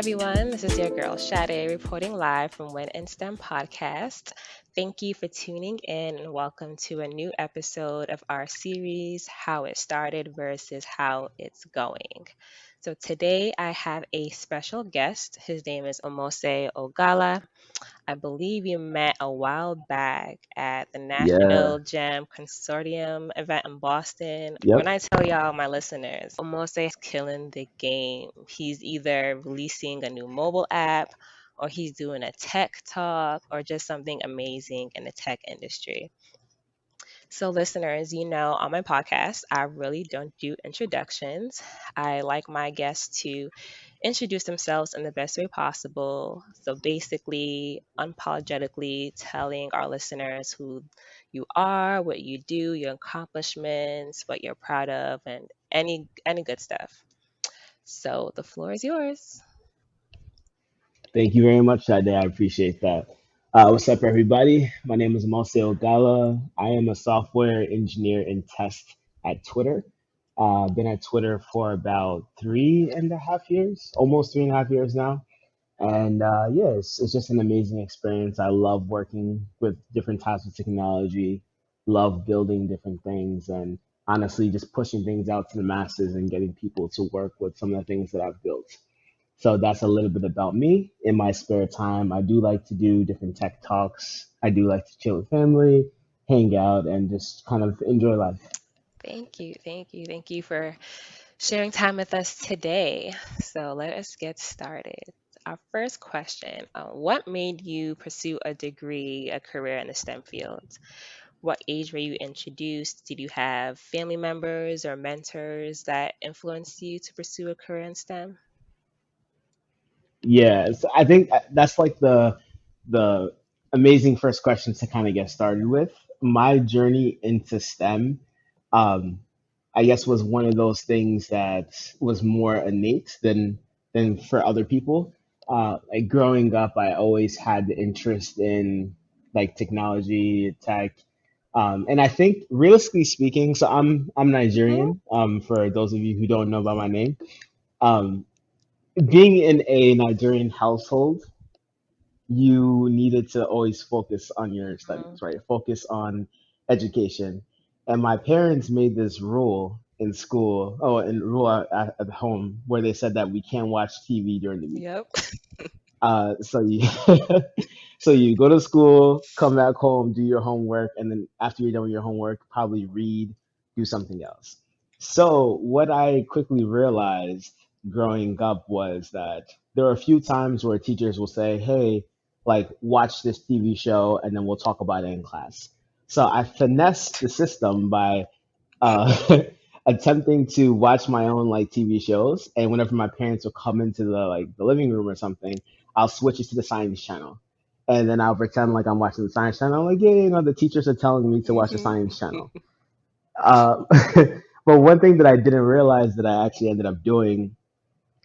everyone. This is your girl Shade reporting live from Win and STEM podcast. Thank you for tuning in and welcome to a new episode of our series, How It Started versus How It's Going. So today I have a special guest. His name is Omose Ogala. I believe you met a while back at the Yeah. National Gem Consortium event in Boston. When Yep. I tell y'all, my listeners, Omose is killing the game. He's either releasing a new mobile app, or he's doing a tech talk, or just something amazing in the tech industry. So, listeners, on my podcast, I really don't do introductions. I like my guests to introduce themselves in the best way possible. So, basically, unapologetically telling our listeners who you are, what you do, your accomplishments, what you're proud of, and any good stuff. So, the floor is yours. Thank you very much, Sade. I appreciate that. What's up, everybody? My name is Omose Ogala. I am a software engineer in test at Twitter. I've been at Twitter for about 3.5 years, almost 3.5 years now. And yeah, it's just an amazing experience. I love working with different types of technology, love building different things, and honestly, just pushing things out to the masses and getting people to work with some of the things that I've built. So that's a little bit about me. In my spare time, I do like to do different tech talks. I do like to chill with family, hang out, and just kind of enjoy life. Thank you for sharing time with us today. So let us get started. Our first question, what made you pursue a degree, a career in the STEM fields? What age were you introduced? Did you have family members or mentors that influenced you to pursue a career in STEM? Yeah, so I think that's like the amazing first question to kind of get started with. My journey into STEM, um, I guess, was one of those things that was more innate than for other people. Like growing up, I always had the interest in like technology, tech, and I think realistically speaking, so I'm Mhm. Nigerian. For those of you who don't know about my name, um, being in a Nigerian household, you needed to always focus on your studies, right? Focus on education. And my parents made this rule in school, oh, and rule at home, where they said that we can't watch TV during the week. Yep. So you, so you go to school, come back home, do your homework, and then after you're done with your homework, probably read, do something else. So what I quickly realized growing up was that there are a few times where teachers will say, "Hey, like watch this TV show, and then we'll talk about it in class." So I finessed the system by uh, attempting to watch my own like TV shows, and whenever my parents would come into the living room or something, I'll switch it to the science channel, and then I'll pretend like I'm watching the science channel. I'm like, yeah, the teachers are telling me to watch the Hmm. science channel. Uh, but one thing that I didn't realize that I actually ended up doing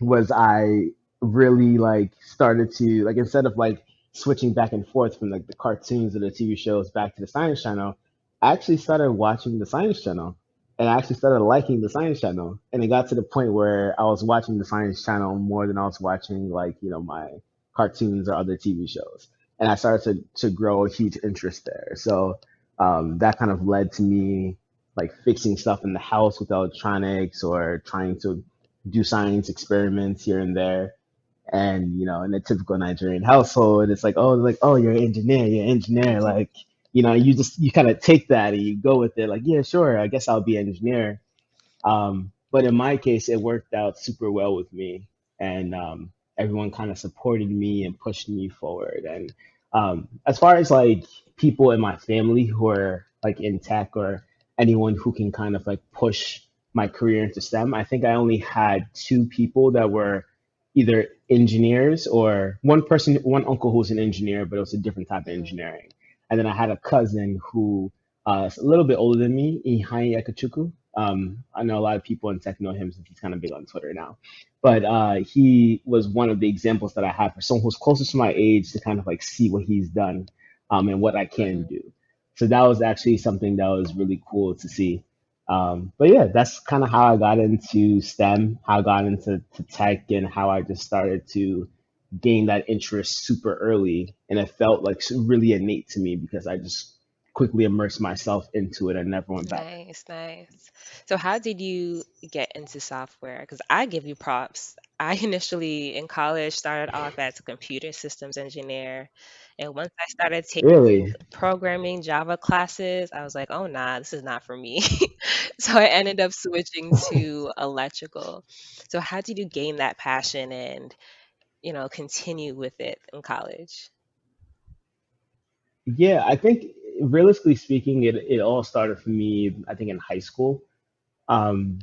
was I really like started to like instead of like switching back and forth from like the cartoons or the TV shows back to the Science Channel, I actually started watching the Science Channel, and I actually started liking the Science Channel, and it got to the point where I was watching the Science Channel more than I was watching like my cartoons or other TV shows, and I started to grow a huge interest there. So that kind of led to me like fixing stuff in the house with electronics or trying to do science experiments here and there. And in a typical Nigerian household, it's like, oh, you're an engineer. Hmm. Like, you kind of take that and you go with it. Like, yeah, sure, I guess I'll be an engineer. But in my case, it worked out super well with me, and everyone kind of supported me and pushed me forward. And as far as like people in my family who are like in tech or anyone who can kind of like push my career into STEM, I think I only had two people that were either engineers or one uncle who was an engineer, but it was a different type of engineering. And then I had a cousin who is a little bit older than me, Ihai Ekachuku. I know a lot of people in tech know him since he's kind of big on Twitter now. But he was one of the examples that I had for someone who's closest to my age to kind of like see what he's done and what I can Hmm. do. So that was actually something that was really cool to see. But yeah, that's kind of how I got into STEM, how I got into tech, and how I just started to gain that interest super early. And it felt like really innate to me because I just quickly immersed myself into it and never went back. Nice, nice. So how did you get into software? Because I give you props. I initially in college started off as a computer systems engineer. And once I started taking Really? programming Java classes, I was like, oh nah, this is not for me. So I ended up switching to electrical. So how did you gain that passion and, continue with it in college? Yeah, I think realistically speaking, it all started for me, I think in high school. Um,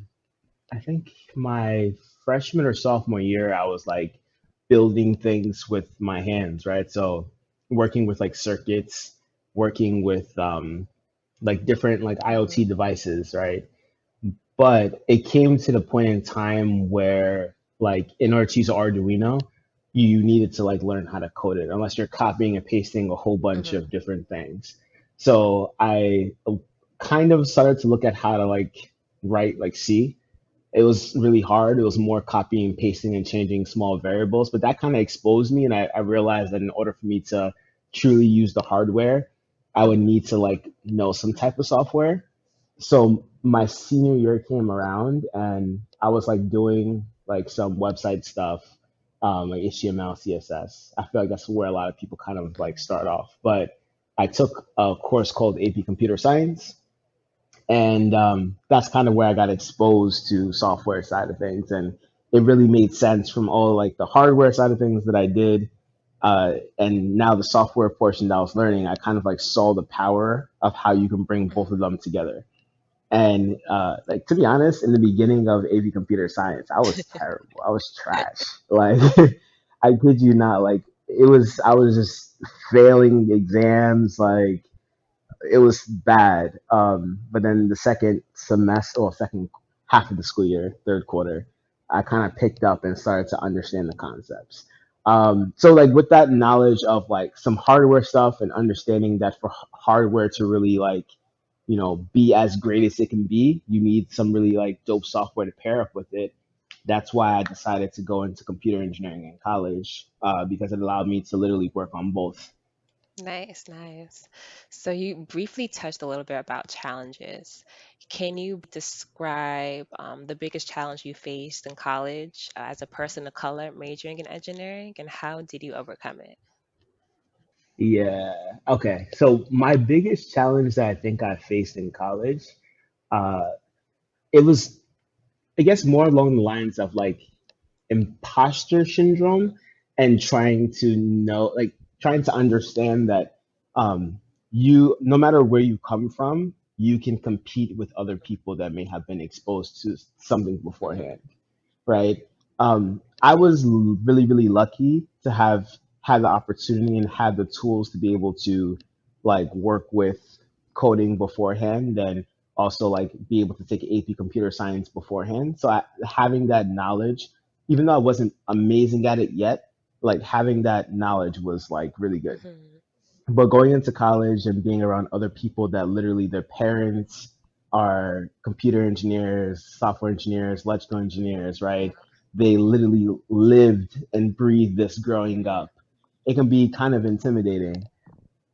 I think my freshman or sophomore year, I was like building things with my hands, right? So working with like circuits, working with like different like Mhm, IoT devices, right? But it came to the point in time where like in order to use Arduino, you needed to like learn how to code it, unless you're copying and pasting a whole bunch mhm, of different things. So I kind of started to look at how to like write like C. It was really hard. It was more copying, pasting, and changing small variables. But that kind of exposed me, and I realized that in order for me to truly use the hardware, I would need to like know some type of software. So my senior year came around, and I was like doing like some website stuff, like HTML, CSS. I feel like that's where a lot of people kind of like mhm. start off. But I took a course called AP Computer Science, and that's kind of where I got exposed to software side of things, and it really made sense from all like the hardware side of things that I did, and now the software portion that I was learning, I kind of like saw the power of how you can bring both Mhm. of them together. And like to be honest, in the beginning of AV Computer Science, I was terrible. I was trash. Like I kid you not. Like it was, I was just failing exams. Like it was bad. But then the second semester or second half of the school year, third quarter, I kind of picked up and started to understand the concepts. So like with that knowledge of like some hardware stuff and understanding that for hardware to really like, be as great as it can be, you need some really like dope software to pair up with it. That's why I decided to go into computer engineering in college, because it allowed me to literally work on both. Nice, nice. So you briefly touched a little bit about challenges. Can you describe the biggest challenge you faced in college as a person of color majoring in engineering, and how did you overcome it? Yeah. Okay. So my biggest challenge that I think I faced in college, uh, it was, I guess, more along the lines of like imposter syndrome and trying to know, like, trying to understand that you, no matter where you come from, you can compete with other people that may have been exposed to something Hmm. beforehand, right? I was really, really lucky to have had the opportunity and had the tools to be able to like work with coding beforehand and also like be able to take AP computer science beforehand. So having that knowledge, even though I wasn't amazing at it yet, like having that knowledge was like really good. Hmm. But going into college and being around other people that literally their parents are computer engineers, software engineers, electrical engineers, right? They literally lived and breathed this growing Hmm. up. It can be kind of intimidating.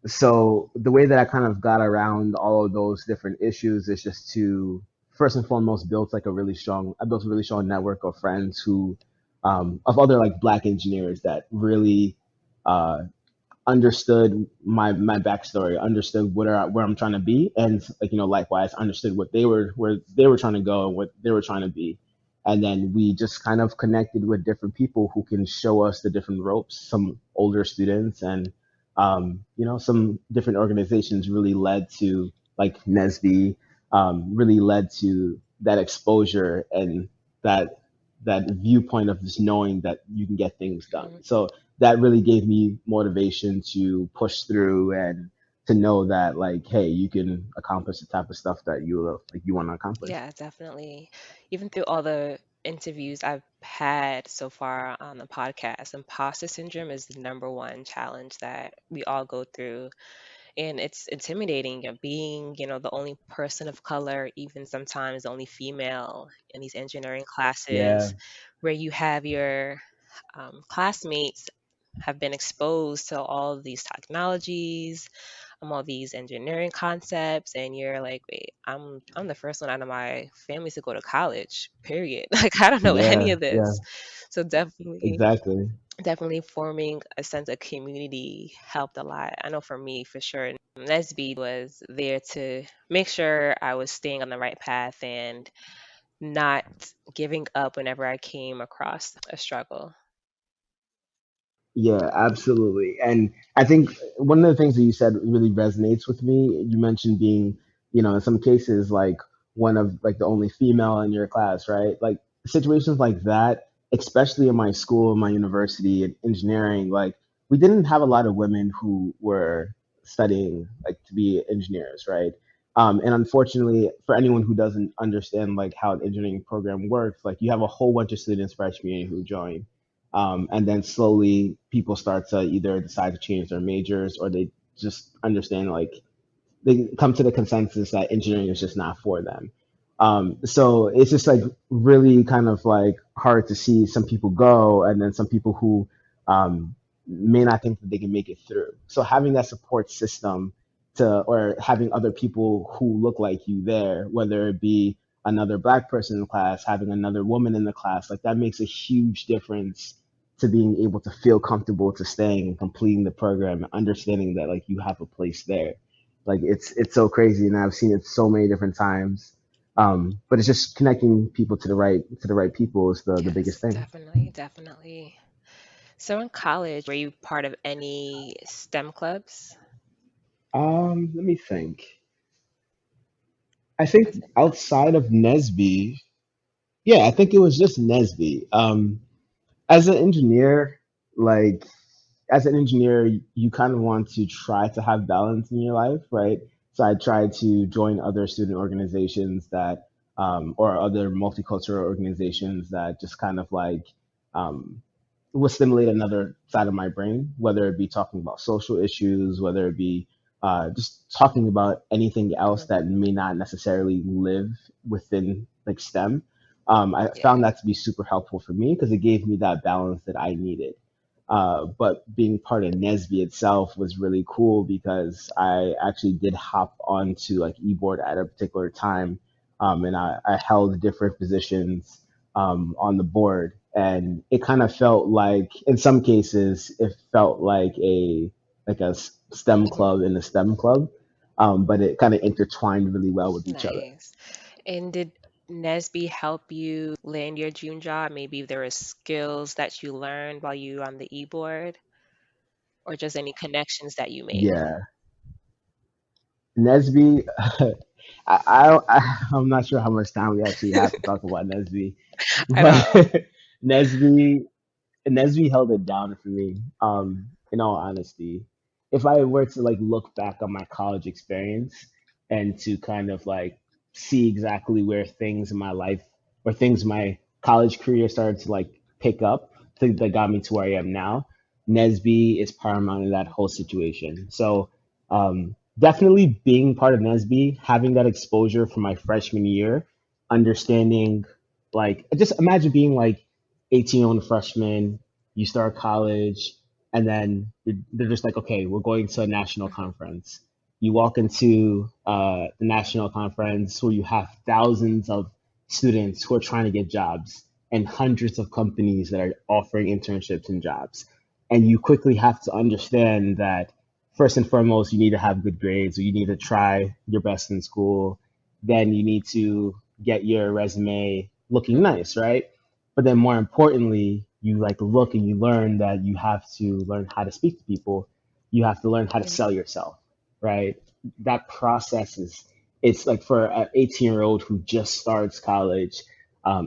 So the way that I kind of got around all of those different issues is just to first and foremost I built a really strong network of friends who, of other like black engineers that really uh, understood my backstory, understood where I'm trying to be, and like likewise understood what they were where they were trying to go and what they were trying to be, and then we just kind of connected with different people who can show us the different ropes. Some older students and some different organizations really led to like NESB, really led to that exposure and that that viewpoint of just knowing that you can get things done. Hmm. So that really gave me motivation to push through and to know that like, hey, you can accomplish the type of stuff that you want to accomplish. Yeah, definitely. Even through all the interviews I've had so far on the podcast, imposter syndrome is the number one challenge that we all go through and it's intimidating, being, the only person of color, even sometimes the only female in these engineering Yeah, classes, where you have your classmates have been exposed to all of these technologies, all these engineering concepts, and you're like, wait, I'm the first one out of my family to go to college, period. Like, I don't know any yeah, of yeah, this. So exactly. definitely forming a sense of community helped a lot. I know for me, for sure, Nesby was there to make sure I was staying on the right path and not giving up whenever I came across a struggle. Yeah, absolutely. And I think one of the things that you said really resonates with me. You mentioned being, in some cases, like one of like the only female in your class, right? Like situations like that, especially in my school, my university, in engineering, like we didn't have a lot of women who were studying like to be engineers, right? And unfortunately, for anyone who doesn't understand like how an engineering program works, like you have a whole bunch of students freshman year who join, and then slowly people start to either decide to change their majors or they just understand like they come to the consensus that engineering is just not for them. So it's just like really kind of like hard to see some people go and then some people who may not think that they can make it through. So having that support system to, or having other people who look like you there, whether it be another black person in the class, having another woman in the class, like that makes a huge difference to being able to feel comfortable to staying and completing the program, and understanding that like you have a place there. Like it's so crazy, and I've seen it so many different times. But it's just connecting people to the right people is the biggest Yes, thing. definitely, definitely. So in college, were you part of any STEM clubs? Let me think. I think Was it not? outside of Nesby, yeah, I think it was just Nesby. As an engineer, like as an engineer, you kind of want to try to have balance in your life, right? So I tried to join other student organizations that, or other multicultural organizations that just kind of like um, will stimulate another side of my brain, whether it be talking about social issues, whether it be just talking about anything else Mhm. that may not necessarily live within like STEM. I found Yeah. that to be super helpful for me because it gave me that balance that I needed. But being part of Nesby itself was really cool because I actually did hop onto like eBoard at a particular time, and I held different positions on the board, and it kind of felt like, in some cases, it felt like a STEM Mhm. club in a STEM club, but it kind of intertwined really well with each other. Nice. And did Nesby help you land your dream job? Maybe there were skills that you learned while you were on the e-board, or just any connections that you made Yeah, Nesby. I'm not sure how much time we actually have to talk about Nesby, at but all. Nesby Nesby held it down for me. In all honesty, if I were to like look back on my college experience and to kind of like see exactly where things in my life, where things in my college career started to like pick up, that got me to where I am now, Nesby is paramount in that whole situation. So definitely being part of Nesby, having that exposure from my freshman year, understanding like just imagine being like 18 on a freshman, you start college, and then they're just like, okay, we're going to a national Mhm. conference. You walk into the national conference where you have thousands of students who are trying to get jobs and hundreds of companies that are offering internships and jobs. And you quickly have to understand that first and foremost, you need to have good grades, or you need to try your best in school. Then you need to get your resume looking Mhm. nice, right? But then more importantly, you like look and you learn that you have to learn how to speak to people. You have to learn how to Yeah. sell yourself, right? That process is, it's like for an 18-year-old who just starts college,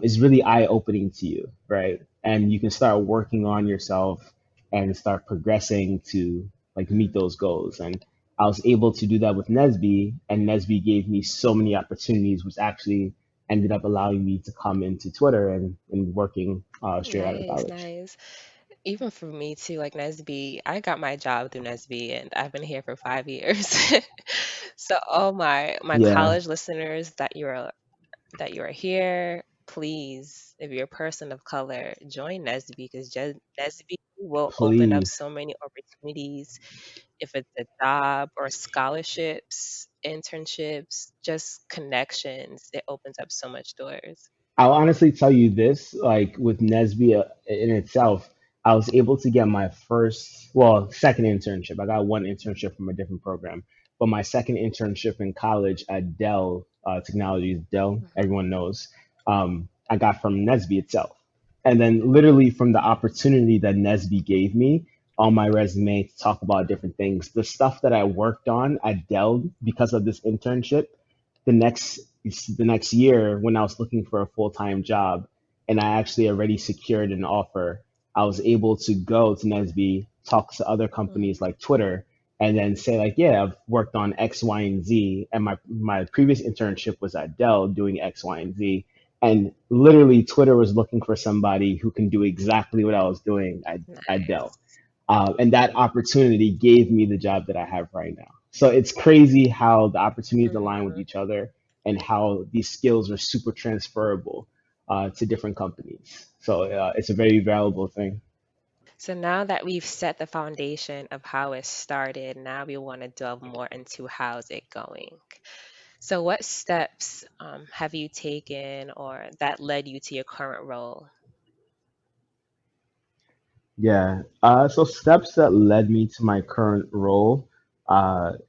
is really eye opening to you, right? And you can start working on yourself and start progressing to like meet Mhm. those goals. And I was able to do that with Nesby, and Nesby gave me so many opportunities, which actually ended up allowing me to come into Twitter and working straight out of Nice, college. nice. Even for me too, like Nesby, I got my job through Nesby and I've been here for 5 years. So all my Yeah, college listeners that you are here, please, if you're a person of color, join Nesby because Nesby will open up please. so many opportunities. If it's a job or scholarships, internships, just connections, it opens up so much doors. I'll honestly tell you this, like with Nesbia in itself, I was able to get my first, well, second internship. I got one internship from a different program, but my second internship in college at Dell Technologies, Dell, Mhm, everyone knows, I got from Nesby itself. And then literally from the opportunity that Nesby gave me on my resume to talk about different things, the stuff that I worked on at Dell because of this internship the next the next year when I was looking for a full-time job and I actually already secured an offer, I was able to go to Nesby, talk to other mhm, companies like Twitter, and then say like, yeah, I've worked on X, Y, and Z, and my previous internship was at Dell doing X, Y, and Z. And literally, Twitter was looking for somebody who can do exactly what I was doing at Dell. nice. And that opportunity gave me the job that I have right now. So it's crazy how the opportunities align with Mhm. each other and how these skills are super transferable to different companies. So it's a very valuable thing. So now that we've set the foundation of how it started, now we want to delve more into how's it going. So what steps have you taken or that led you to your current role? Yeah. So steps that led me to my current role,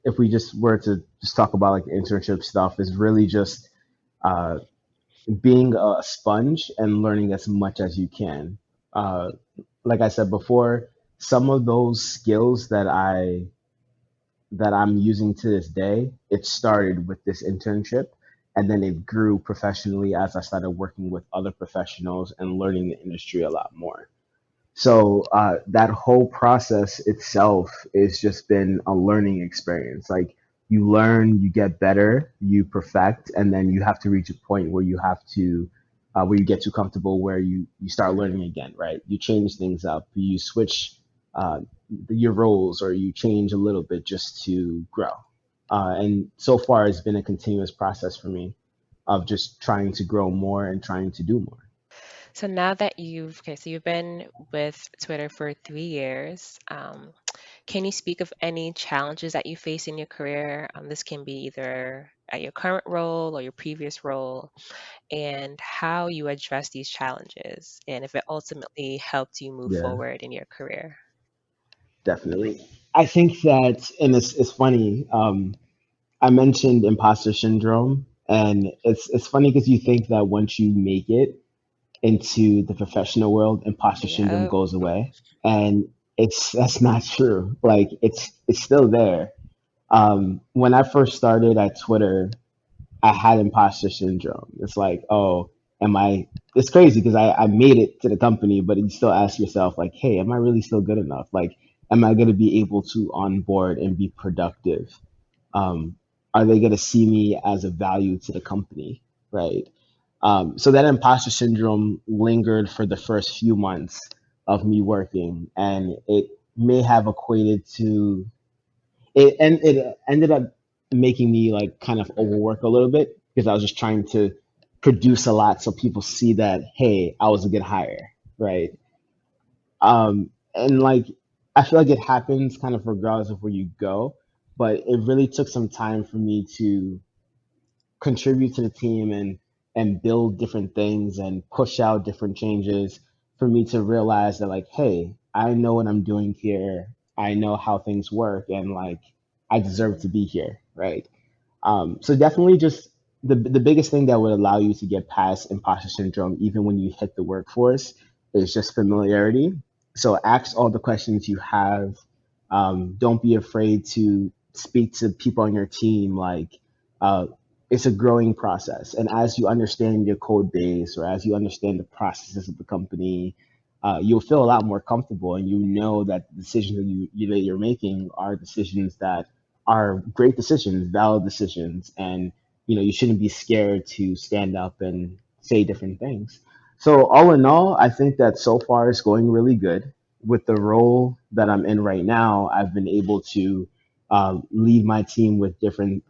if we just were to just talk about like the internship stuff, is really just uh, being a sponge and learning as much as you can. Uh, like I said before, some of those skills that I'm using to this day, it started with this internship and then it grew professionally as I started working with other professionals and learning the industry a lot more. So that whole process itself has just been a learning experience. Like you learn, you get better, you perfect, and then you have to reach a point where you have to, where you get too comfortable, where you start Mhm. learning again, right? You change things up, you switch uh, your roles, or you change a little bit just to grow. And so far, it's been a continuous process for me of just trying to grow more and trying to do more. So now that so you've been with Twitter for 3 years. Can you speak of any challenges that you face in your career? This can be either at your current role or your previous role, and how you address these challenges, and if it ultimately helped you move Yeah. forward in your career. Definitely. I think that, and it's funny. I mentioned imposter syndrome, and it's funny because you think that once you make it into the professional world, imposter syndrome Yep. goes away, and it's that's not true. Like it's still there. When I first started at Twitter, I had imposter syndrome. It's like, oh, am I? It's crazy because I made it to the company, but you still ask yourself, like, hey, am I really still good enough? Like, am I going to be able to onboard and be productive? Um, are they going to see me as a value to the company? Right. So that imposter syndrome lingered for the first few months of me working, and it may have equated to it ended up making me like kind of Mhm. overwork a little bit because I was just trying to produce a lot so people see that hey, I was a good hire, right? And like I feel like it happens kind of regardless of where you go, but it really took some time for me to contribute to the team and build different things and push out different changes for me to realize that like hey, I know what I'm doing here, I know how things work, and like I deserve Mhm. to be here, right? So definitely just the biggest thing that would allow you to get past imposter syndrome even when you hit the workforce is just familiarity. So ask all the questions you have. Don't be afraid to speak to people on your team. Like uh, it's a growing process, and as you understand your code base or as you understand the processes of the company, you'll feel a lot more comfortable, and you know that the decisions that you're making are decisions that are great decisions, valid decisions, and you shouldn't be scared to stand up and say different things. So all in all, I think that so far it's going really good. with the role that I'm in right now, I've been able to lead my team with different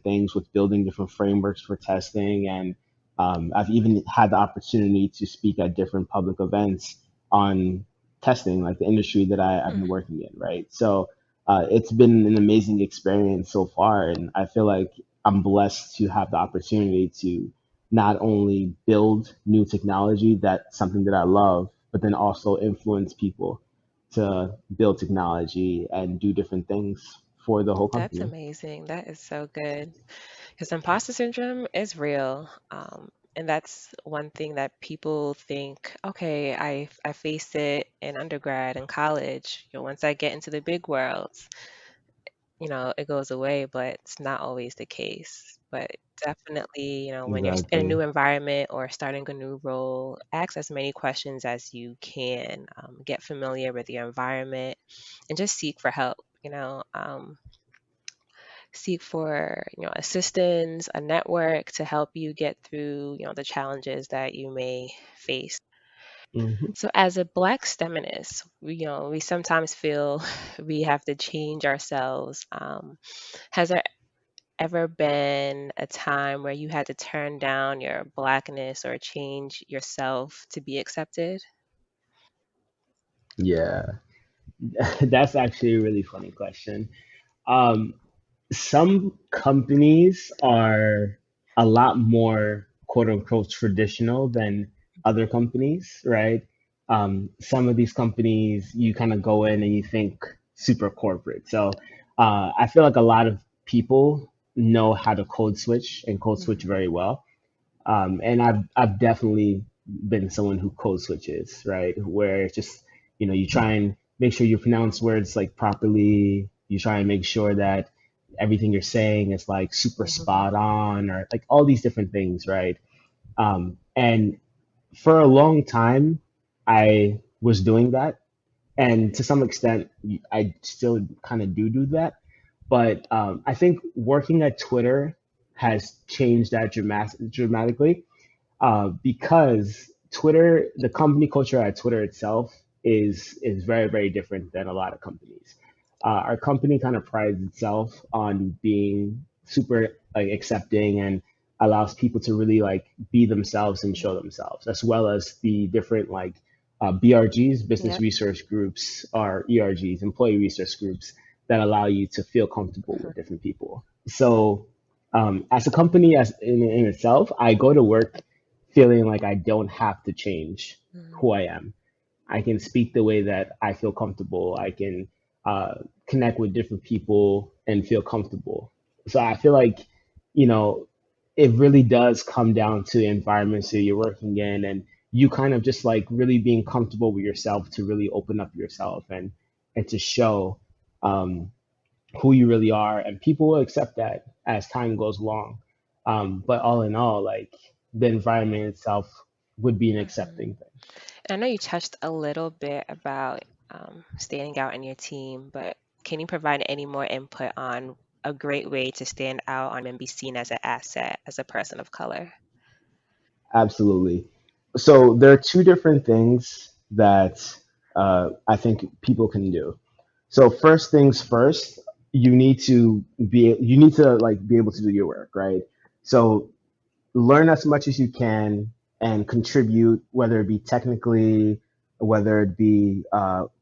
things, with building different frameworks for testing, and I've even had the opportunity to speak at different public events on testing, like the industry that I've been Mhm. working in, right? So it's been an amazing experience so far, and I feel like I'm blessed to have the opportunity to not only build new technology, that's something that I love, but then also influence people to build technology and do different things for the whole That's company. amazing. That is so good. Because imposter syndrome is real. And that's one thing that people think, okay, I faced it in undergrad and college. Once I get into the big worlds, it goes away, but it's not always the case. But definitely, when you're in a new Exactly. environment or starting a new role, ask as many questions as you can. Get familiar with your environment and just seek for help. Seek for assistance, a network to help you get through the challenges that you may face. Hmm. So as a black STEMinist, we sometimes feel we have to change ourselves. Has there ever been a time where you had to turn down your blackness or change yourself to be accepted? Yeah, that's actually a really funny question. Um, some companies are a lot more quote unquote traditional than other companies, right? Some of these companies you kind of go in and you think super corporate. So I feel like a lot of people know how to code switch and code switch Mhm. very well. And I've definitely been someone who code switches, right? Where it's just, you try and make sure you pronounce words like properly. You try and make sure that everything you're saying is like super Mhm. spot on, or like all these different things, right? And for a long time, I was doing that. And to some extent, I still kind of do that. But I think working at Twitter has changed that dramatically, because Twitter, the company culture at Twitter itself is very very different than a lot of companies. Our company kind of prides itself on being super like accepting and allows people to really like be themselves and show themselves, as well as the different like BRGs, business Yep. research groups, or ERGs, employee research groups, that allow you to feel comfortable Mhm. with different people. So as a company as in itself, I go to work feeling like I don't have to change Mhm. who I am. I can speak the way that I feel comfortable. I can uh, connect with different people and feel comfortable. So I feel like, you know, it really does come down to the environments that you're working in, and you kind of just like really being comfortable with yourself to really open up yourself and to show um, who you really are, and people will accept that as time goes along. But all in all, like the environment itself would be an Mhm. accepting thing. I know you touched a little bit about standing out in your team, but can you provide any more input on a great way to stand out on and be seen as an asset as a person of color? Absolutely. So there are two different things that I think people can do. So first things first, you need to like be able to do your work, right? So learn as much as you can and contribute, whether it be technically, whether it be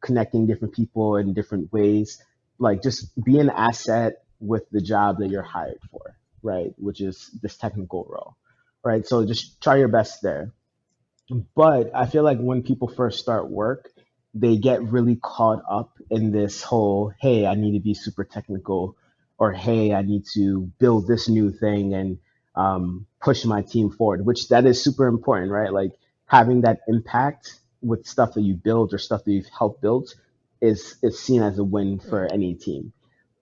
connecting different people in different ways. Like just be an asset with the job that you're Mhm. hired for, right? Which is this technical role, right? So just try your best there. But I feel like when people first start work, they get really caught up in this whole, hey, I need to be super technical, or hey, I need to build this new thing and push my team forward, which that is super important, right? Like having that impact with stuff that you build or stuff that you've helped build is seen as a win for Mhm. any team.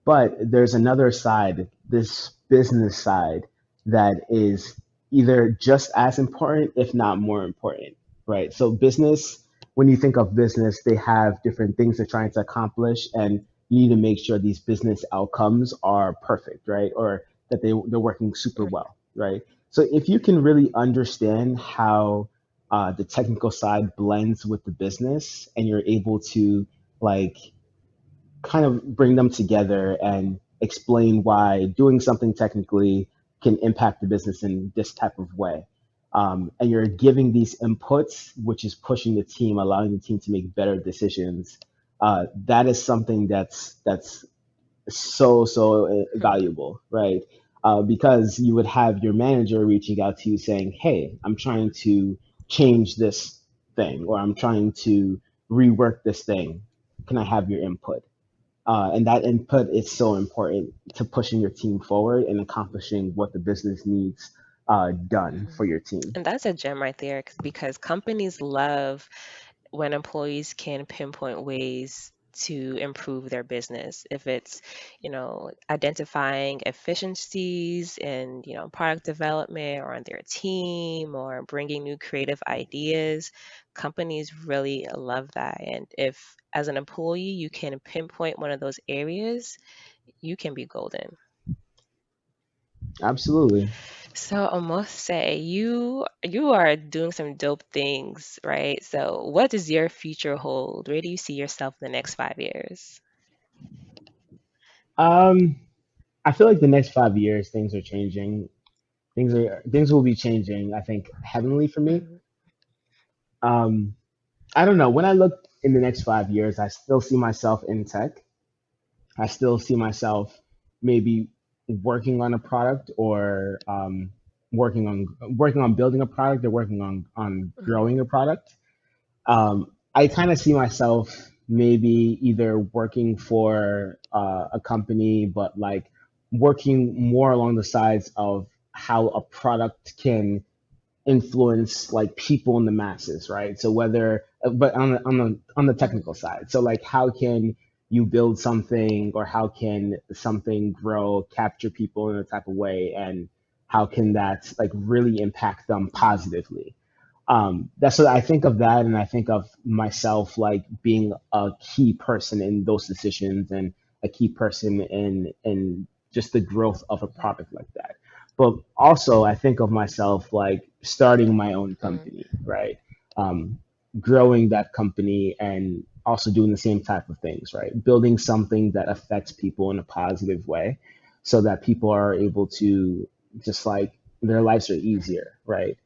But there's another side, this business side, that is either just as important, if not more important, right? So, business, when you think of business, they have different things they're trying to accomplish, and you need to make sure these business outcomes are perfect, right? Or that they're working super Mhm. well, right? So, if you can really understand how the technical side blends with the business, and you're able to like kind of bring them together and explain why doing something technically can impact the business in this type of way. And you're giving these inputs, which is pushing the team, allowing the team to make better decisions. That is something that's so Mhm. valuable, right? Because you would have your manager reaching out to you saying, "Hey, I'm trying to change this thing, or I'm trying to rework this thing. Can I have your input?" And that input is so important to pushing your team forward and accomplishing what the business needs done Mhm. for your team. And that's a gem right there because companies love when employees can pinpoint ways to improve their business. If it's, identifying efficiencies in, product development or on their team or bringing new creative ideas, companies really love that. And if, as an employee, you can pinpoint one of those areas, you can be golden. Absolutely. So I must say, you are doing some dope things, right? So what does your future hold? Where do you see yourself in the next 5 years? Um, I feel like the next 5 years things are changing. Things will be changing. I think heavenly for me. Mhm, Um, I don't know. When I look in the next 5 years, I still see myself in tech. I still see myself maybe working on a product, or working on building a product, or working on mhm, growing a product. I kind of see myself maybe either working for a company, but like working more along the sides of how a product can influence like people in the masses, right? So whether, but on the technical mhm, side, so like how can you build something, or how can something grow, capture people in a type of way, and how can that like really impact them mhm, positively? That's what I think of that, and I think of myself like being a key person in those decisions, and a key person in just the growth of a mhm, product like that. But also, I think of myself like starting my own mhm, company, right? Um, Growing that company, and also doing the same type of things, right? Building something that affects people in a positive way, so that people are able to just like their lives are mhm. easier, right?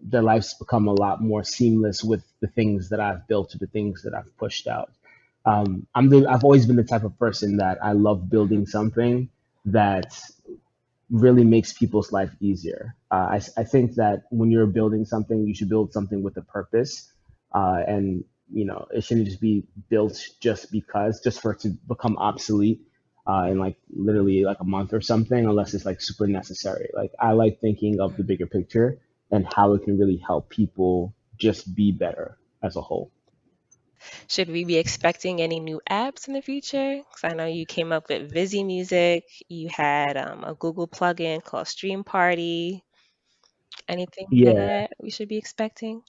Their lives become a lot more seamless with the things that I've built, or the things that I've pushed out. I've always been the type of person that I love building Mhm. something that really makes people's life easier. I think that when you're building something, you should build something with a purpose, and it shouldn't just be built just because, just for it to become obsolete in like literally like a month or something, unless it's like super necessary. Like I like thinking of the Mhm. bigger picture and how it can really help people just be better as a whole. Should we be expecting any new apps in the future? Because I know you came up with Visi Music. You had a Google plugin called Stream Party. Anything Yeah. that we should be expecting?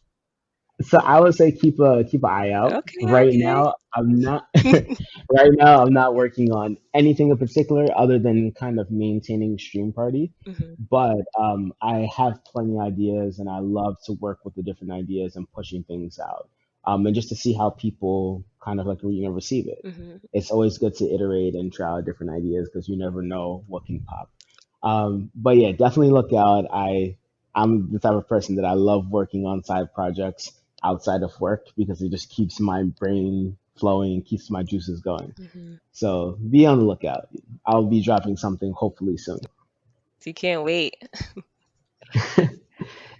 So I would say keep an eye out. Okay, Right okay. now, I'm not right now I'm not working on anything in particular other than kind of maintaining Stream Party. Mhm, But I have plenty of ideas, and I love to work with the different ideas and pushing things out. And just to see how people kind of like receive it. mhm. It's always good to iterate and try out different ideas, because you never know what can pop. But yeah, definitely look out. I'm the type of person that I love working on side projects outside of work, because it just keeps my brain flowing and keeps my juices going. Mhm. So be on the lookout. I'll be dropping something hopefully soon. So you can't wait.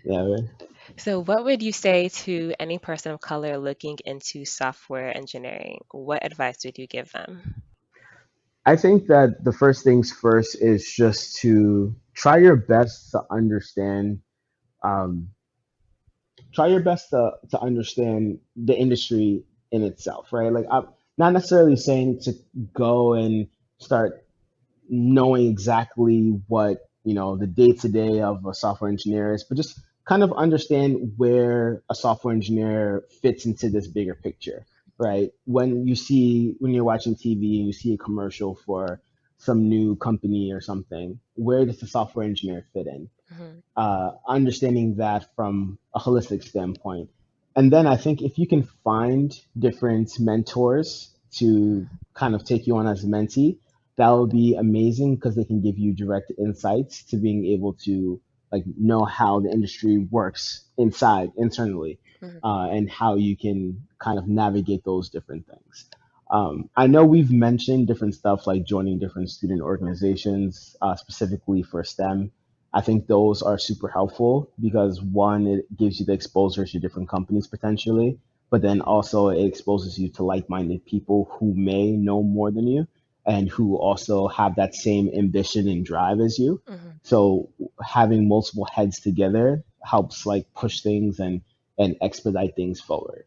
Yeah, man. So, what would you say to any person of color looking into software engineering? What advice would you give them? I think that the first things first is just to um, try your best to understand the industry in itself, right? Like I'm not necessarily saying to go and start knowing exactly what the day to day of a software engineer is, but just kind of understand where a software engineer fits into this bigger picture, right? When you're watching TV and you see a commercial for some new company or something, where does the software engineer fit in? Mhm. Understanding that from a holistic standpoint. And then I think if you can find different mentors to kind of take you on as a mentee, that would be amazing because they can give you direct insights to being able to like know how the industry works inside internally, Mhm. and how you can kind of navigate those different things. I know we've mentioned different stuff like joining different student organizations, specifically for STEM. I think those are super helpful because one, it gives you the exposure to different companies potentially, but then also it exposes you to like-minded people who may know more than you and who also have that same ambition and drive as you. Mhm. So having multiple heads together helps like push things and expedite things forward.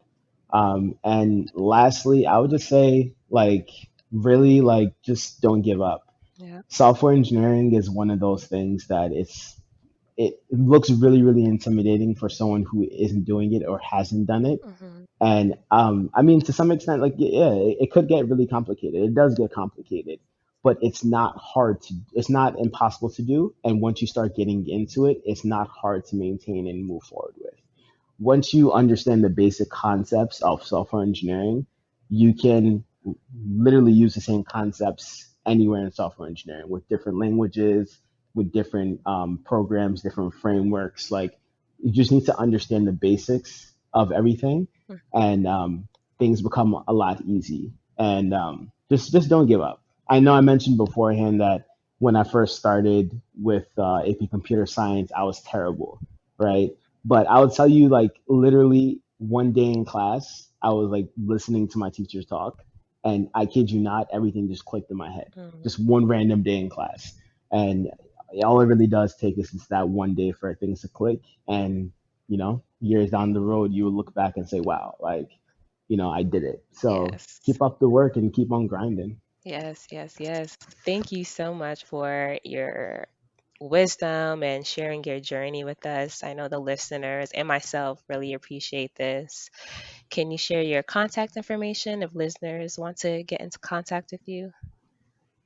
And lastly, I would just say like really like just don't give up. Yeah. Software engineering is one of those things that it looks really really intimidating for someone who isn't doing it or hasn't done it. Mhm. And I mean, to some extent, like yeah, it could get really complicated. It does get complicated, but it's not hard to. It's not impossible to do. And once you start getting into it, it's not hard to maintain and move forward with. Once you understand the basic concepts of software engineering, you can literally use the same concepts anywhere in software engineering with different languages, with different programs, different frameworks. Like you just need to understand the basics of everything, Mhm. and things become a lot easy. And just don't give up. I know I mentioned beforehand that when I first started with AP Computer Science, I was terrible, right? But I would tell you, like, literally one day in class, I was like listening to my teacher talk, and I kid you not, everything just clicked in my head. Mhm. Just one random day in class. And all it really does take is just that one day for things to click. And, years down the road, you will look back and say, wow, like, I did it. So Yes. keep up the work and keep on grinding. Yes, yes, yes. Thank you so much for your wisdom and sharing your journey with us. I know the listeners and myself really appreciate this. Can you share your contact information if listeners want to get into contact with you?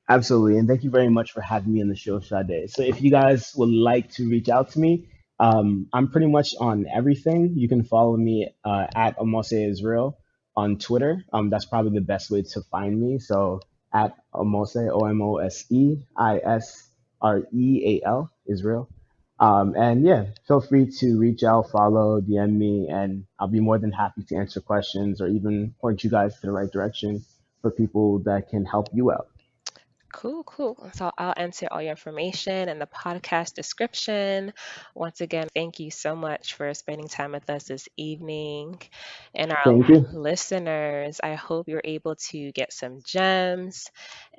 Absolutely. And thank you very much for having me on the show, Sade. So if you guys would like to reach out to me, I'm pretty much on everything. You can follow me at Omose Israel on Twitter. That's probably the best way to find me. So at Omose, OMOSEISREAL, Israel. And yeah, feel free to reach out, follow, DM me, and I'll be more than happy to answer questions or even point you guys to the right direction for people that can help you out. Cool, cool. So I'll enter all your information in the podcast description. Once again, thank you so much for spending time with us this evening. And our Thank you. listeners, I hope you're able to get some gems.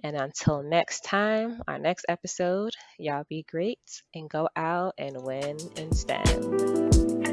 And until next time, our next episode, y'all be great and go out and win in STEM.